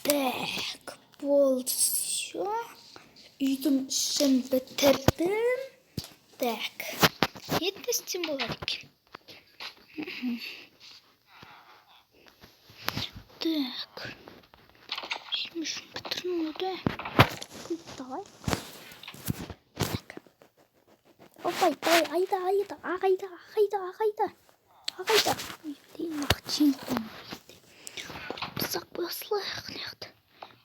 Так, болса үйдің ішін бітірдім. Так, не істесем болады екен? Так, şimdi şunu bitirin da. Давай. Так. Опай, давай, айда. Блин, мақтен қоймайды. Тұзақ басылайық, неғді.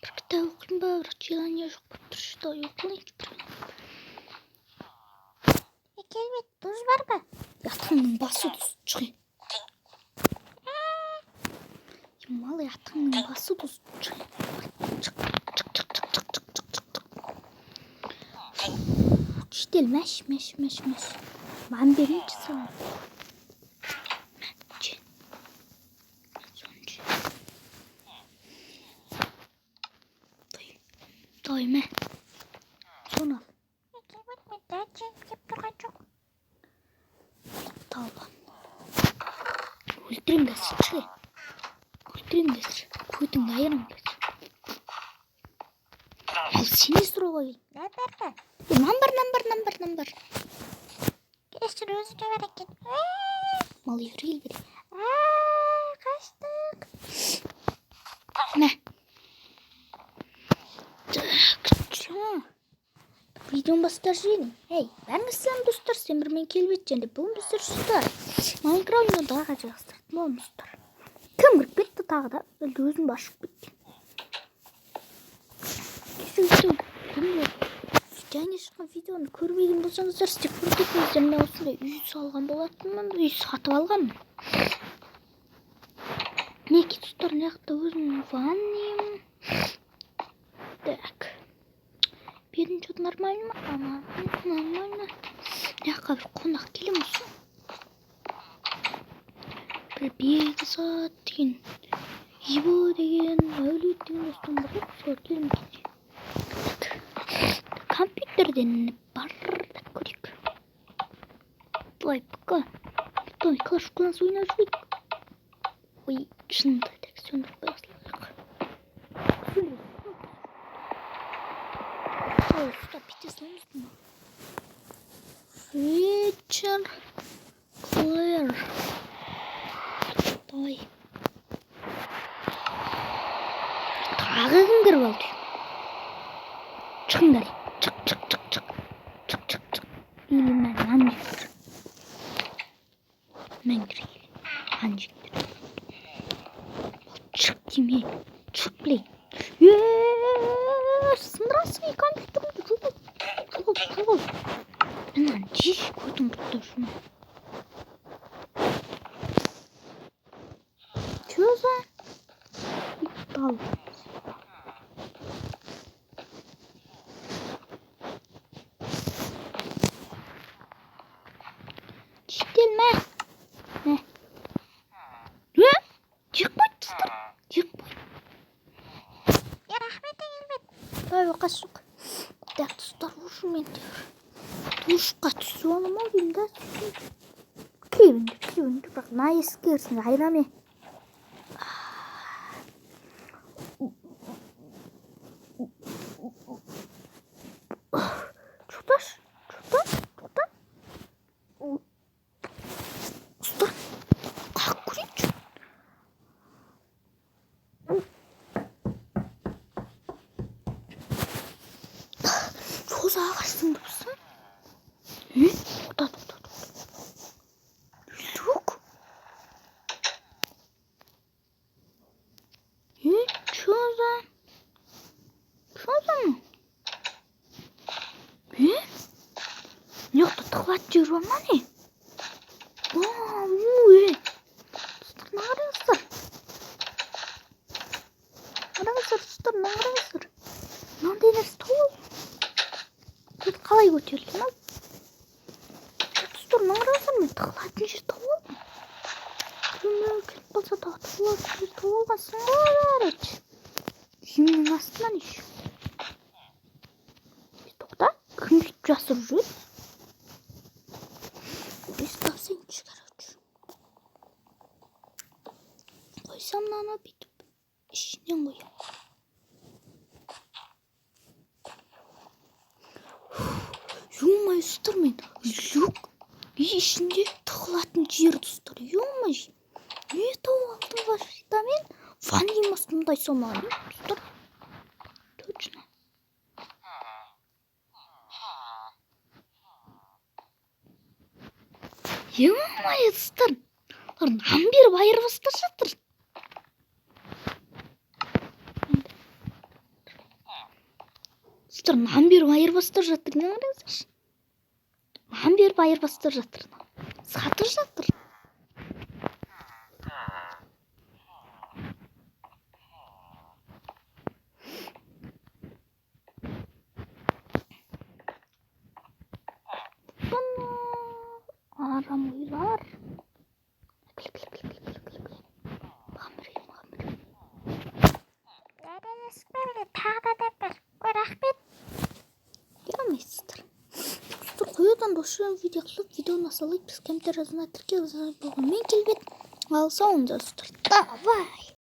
Бір кітап оқылын ба, бір желание жоқ болып тұр. Шыдай оқылайыншы бір. Келбет, тұз бар ба? Ятқанның басы тұз шығи. Малы ятқанның басы тұз шығи. Чител, мәш. Маған берейінші саған. Дай мә. Соны ал. Талба. Өлтірем дәсір шығай. Көтіңді айырым дәсір. Ал сені сұруға кел. Намбар. Кешір өзі жабар екен. Мал еврейл бері. Қаштық. Мә. Видеоны бастар жейін. Ей, бәріңіз сәлем достар, сен бір мен келбет жәнде. Бүгін біздер ұстар. Майнкрафт ойнаудағы жақсыртын боламыз ұстар. Кім кіріп кетті тағы да? Әлде өзім башып кеткен. Кесілдім. Және шыққан видеоны көрмеген болсаңыздар, істеп көрдіңіздер. Мен осындай үй салған болатынмын. Үй сатып алғанмын. Неке тұстар, неқті өзімнің ванным. Так. Берін что-то нормально ма? Нормально. Неққа бір қонақ келем осы. Бір бекзат деген, ибо деген, әулет деген достан бар. Сол келем кете. Компьютерден бар деп көрейік. Давай, пока. Давай, клаш класс ойнап жүрейік. Ой, шынында так сөндіріп қойсылайық. Ой, стоп, бите саламыз мı? Вечер. Клэр. Давай. Тағы кім кіріп алды? Шығыңдар. Çık. İyiyim ben ancak. Ben gireyim. Ancak. Çık kimi? Çık play. Здравствуй, компьютерді жол. Мен жеш көтім бұтты шыны. Чё за? Тал. Çitilme. Ne? Çıkma çıktır. Çıkma. Ya рахмет келбет. Дай оқасық. Так, достар, ұшын мен тер. Тұшқа түсу алым ау деймін да. Кіребіңдер. Бірақ на ескерсің, айраме. Чуташ. Достар, қақ көрейінші. Жоз ағаштың дұрсын. Тоқта. Жоқ. Чоза мı? Жоқта тықылат жер бар ма не? Достар, нағарыңыздар. Достар, нағарыңыздар. Мынандай нәрсе толы. Бұл қалай көтерілген ал? Достар, нағарыңыздар, мен тықылатын жер тауып алдым. Күлмеу келіп қалса тағы тықылатын жер тауып алғансың ғой. Үйімнің астынан еш. Тоқта, кім бүйтіп жасырып жүреді? Представсеңші, короче. Қойсам мынаны бүйтіп ішінен қоям. Ё-моё, достар, мен люк ішінде тығылатын жер, достар. Ё-моё. Не тауып алдым вообще-то мен? Ваннаның астында салмағым, достар. Точно. Ё-моё, достар. Нан беріп айырбастар жатыр. Достар, нан беріп айырбастар жатыр. Не қараңыздаршы? Нан беріп айырбастар жатыр. Сатып жатыр. Арам ойлар. Рахмет. Яғамайсыздар. Достар, қойодан дошы видео қылып, видеоны салайып, біз комментарий жазына тіркеліп болған мен келбет. Ал сауын достар. Давай.